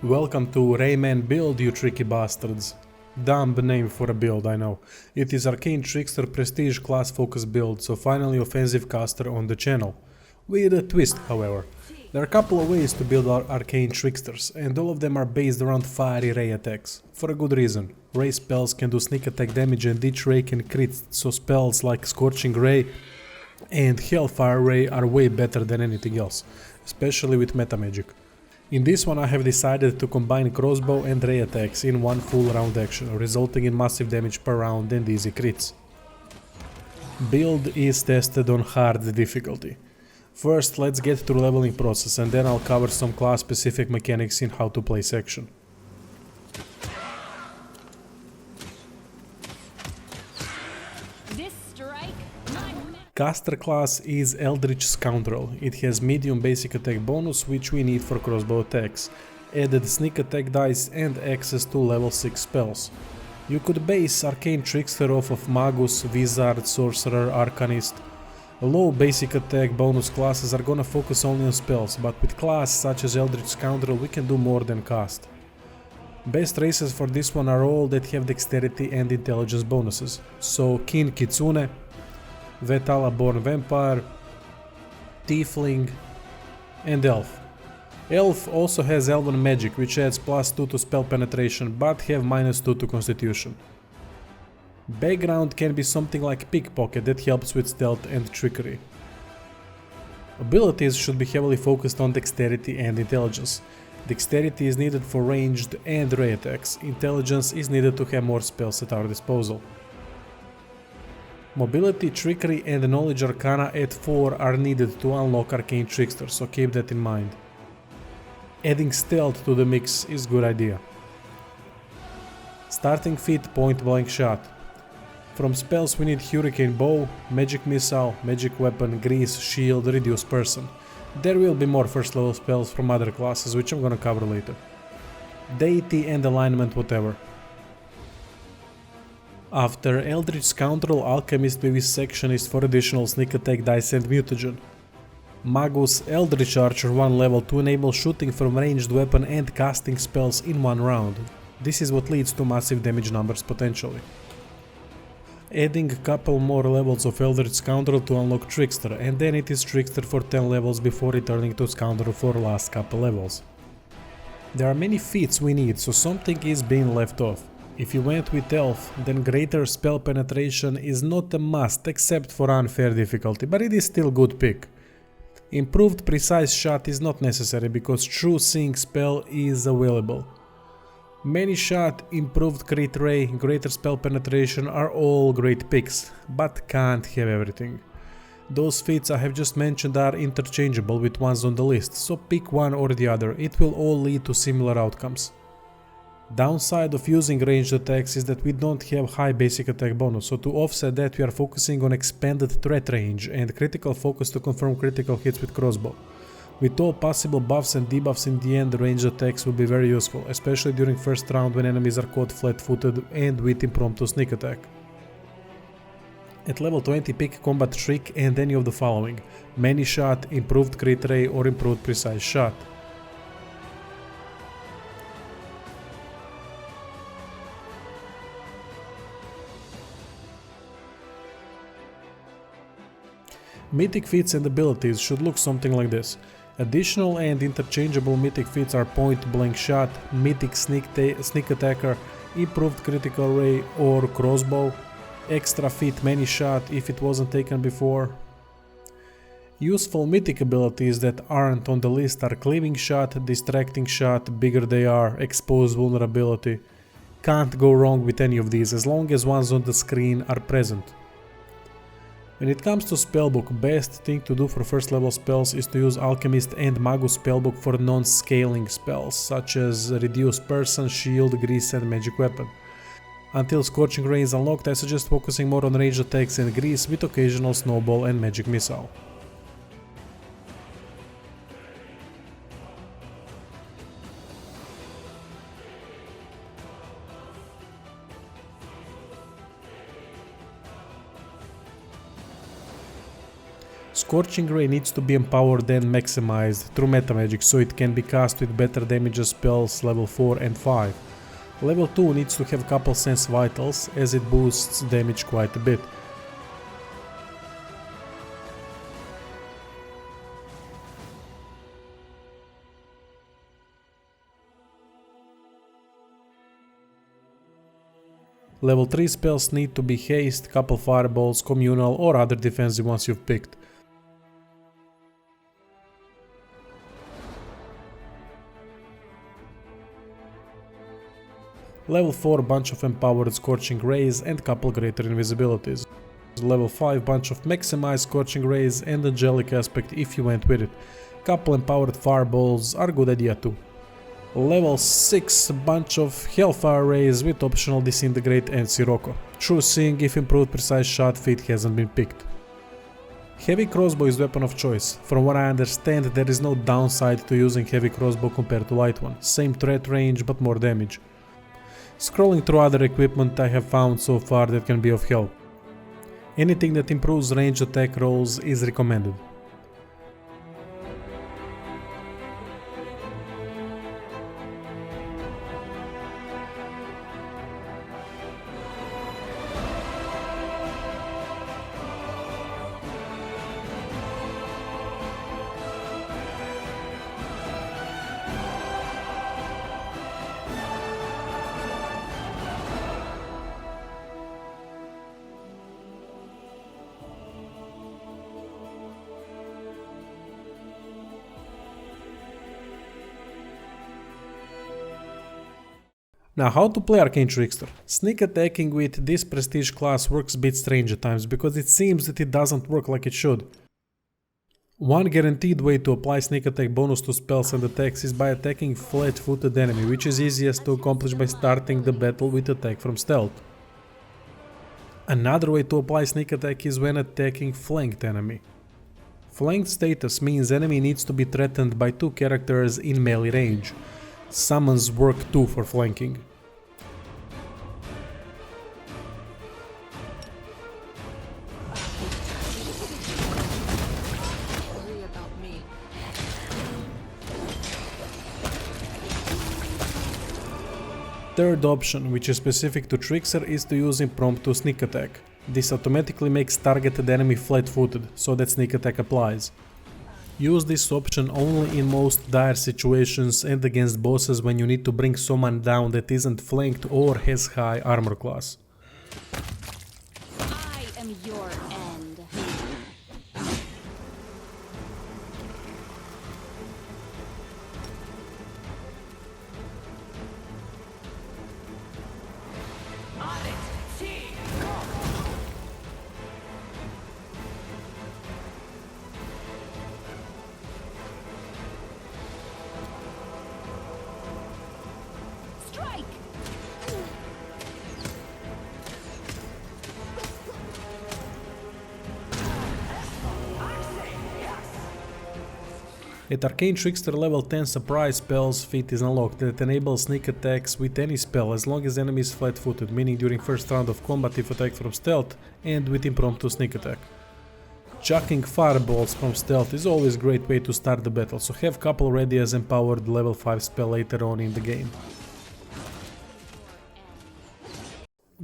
Welcome to Rayman build, you tricky bastards. Dumb name for a build, I know. It is Arcane Trickster Prestige Class focus build, so finally offensive caster on the channel. With a twist, however. There are a couple of ways to build our Arcane Tricksters, and all of them are based around fiery ray attacks. For a good reason. Ray spells can do sneak attack damage and each ray can crit, so spells like Scorching Ray and Hellfire Ray are way better than anything else, especially with meta magic. In this one I have decided to combine crossbow and ray attacks in one full round action, resulting in massive damage per round and easy crits. Build is tested on hard difficulty. First let's get through leveling process and then I'll cover some class specific mechanics in how to play section. Caster class is Eldritch Scoundrel. It has medium basic attack bonus, which we need for crossbow attacks, added sneak attack dice and access to level 6 spells. You could base Arcane Trickster off of Magus, Wizard, Sorcerer, Arcanist. Low basic attack bonus classes are gonna focus only on spells, but with class such as Eldritch Scoundrel we can do more than cast. Best races for this one are all that have dexterity and intelligence bonuses, so Kin Kitsune, Vetala Born Vampire, Tiefling and Elf. Elf also has Elven Magic, which adds +2 to spell penetration, but have -2 to constitution. Background can be something like Pickpocket that helps with stealth and trickery. Abilities should be heavily focused on dexterity and intelligence. Dexterity is needed for ranged and ray attacks, intelligence is needed to have more spells at our disposal. Mobility, Trickery and Knowledge Arcana at 4 are needed to unlock Arcane Trickster, so keep that in mind. Adding Stealth to the mix is a good idea. Starting feat, Point Blank Shot. From spells we need Hurricane Bow, Magic Missile, Magic Weapon, Grease, Shield, Reduce Person. There will be more first level spells from other classes, which I'm gonna cover later. Deity and Alignment, whatever. After Eldritch Scoundrel, Alchemist Vivisection is for additional sneak attack dice and mutagen. Magus Eldritch Archer 1 level to enable shooting from ranged weapon and casting spells in one round. This is what leads to massive damage numbers potentially. Adding a couple more levels of Eldritch Scoundrel to unlock Trickster, and then it is Trickster for 10 levels before returning to Scoundrel for last couple levels. There are many feats we need, so something is being left off. If you went with Elf, then greater spell penetration is not a must except for unfair difficulty, but it is still good pick. Improved precise shot is not necessary because true seeing spell is available. Many shot, improved crit ray, greater spell penetration are all great picks, but can't have everything. Those feats I have just mentioned are interchangeable with ones on the list, so pick one or the other, it will all lead to similar outcomes. Downside of using ranged attacks is that we don't have high basic attack bonus, so to offset that we are focusing on expanded threat range and critical focus to confirm critical hits with crossbow. With all possible buffs and debuffs in the end, ranged attacks will be very useful, especially during first round when enemies are caught flat-footed and with impromptu sneak attack. At level 20 pick Combat Trick and any of the following: Many Shot, Improved Crit Ray or Improved Precise Shot. Mythic feats and abilities should look something like this. Additional and interchangeable mythic feats are Point Blank Shot, Mythic Sneak Attacker, Improved Critical Ray or Crossbow, extra feat Many Shot if it wasn't taken before. Useful mythic abilities that aren't on the list are Cleaving Shot, Distracting Shot, Bigger They Are, Expose Vulnerability. Can't go wrong with any of these as long as ones on the screen are present. When it comes to Spellbook, best thing to do for first level spells is to use Alchemist and Magus Spellbook for non-scaling spells, such as Reduce Person, Shield, Grease and Magic Weapon. Until Scorching Ray is unlocked, I suggest focusing more on ranged attacks and Grease with occasional Snowball and Magic Missile. Scorching Ray needs to be empowered and maximized through meta magic so it can be cast with better damage spells level 4 and 5. Level 2 needs to have couple sense vitals as it boosts damage quite a bit. Level 3 spells need to be haste, couple fireballs, communal or other defensive ones you've picked. Level 4 bunch of empowered Scorching Rays and couple greater invisibilities. Level 5 bunch of maximized Scorching Rays and Angelic Aspect if you went with it. Couple empowered fireballs are good idea too. Level 6 bunch of Hellfire Rays with optional Disintegrate and Sirocco. True Seeing if improved precise shot feat hasn't been picked. Heavy crossbow is weapon of choice. From what I understand, there is no downside to using heavy crossbow compared to light one. Same threat range but more damage. Scrolling through other equipment I have found so far that can be of help. Anything that improves range attack rolls is recommended. Now, how to play Arcane Trickster? Sneak attacking with this prestige class works a bit strange at times because it seems that it doesn't work like it should. One guaranteed way to apply sneak attack bonus to spells and attacks is by attacking flat-footed enemy, which is easiest to accomplish by starting the battle with attack from stealth. Another way to apply sneak attack is when attacking flanked enemy. Flanked status means enemy needs to be threatened by two characters in melee range. Summons work too for flanking. Third option, which is specific to Trickster, is to use impromptu sneak attack. This automatically makes targeted enemy flat-footed, so that sneak attack applies. Use this option only in most dire situations and against bosses when you need to bring someone down that isn't flanked or has high armor class. I am your end. Strike! At Arcane Trickster level 10 surprise spells feat is unlocked that enables sneak attacks with any spell as long as enemy is flat-footed, meaning during first round of combat if attacked from stealth, and with impromptu sneak attack. Chucking fireballs from stealth is always a great way to start the battle, so have couple ready as empowered level 5 spell later on in the game.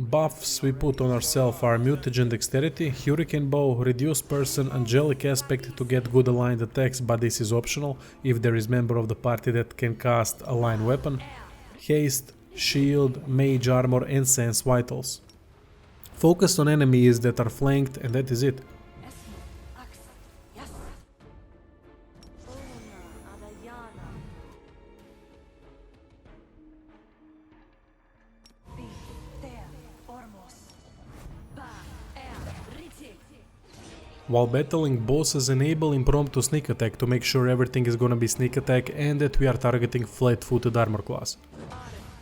Buffs we put on ourselves are Mutagen Dexterity, Hurricane Bow, Reduce Person, Angelic Aspect to get good aligned attacks, but this is optional if there is member of the party that can cast Align Weapon, Haste, Shield, Mage Armor and Sense Vitals. Focus on enemies that are flanked and that is it. While battling bosses, enable impromptu sneak attack to make sure everything is gonna be sneak attack and that we are targeting flat-footed armor class.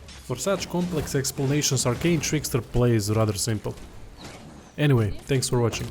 For such complex explanations, Arcane Trickster play is rather simple. Anyway, thanks for watching.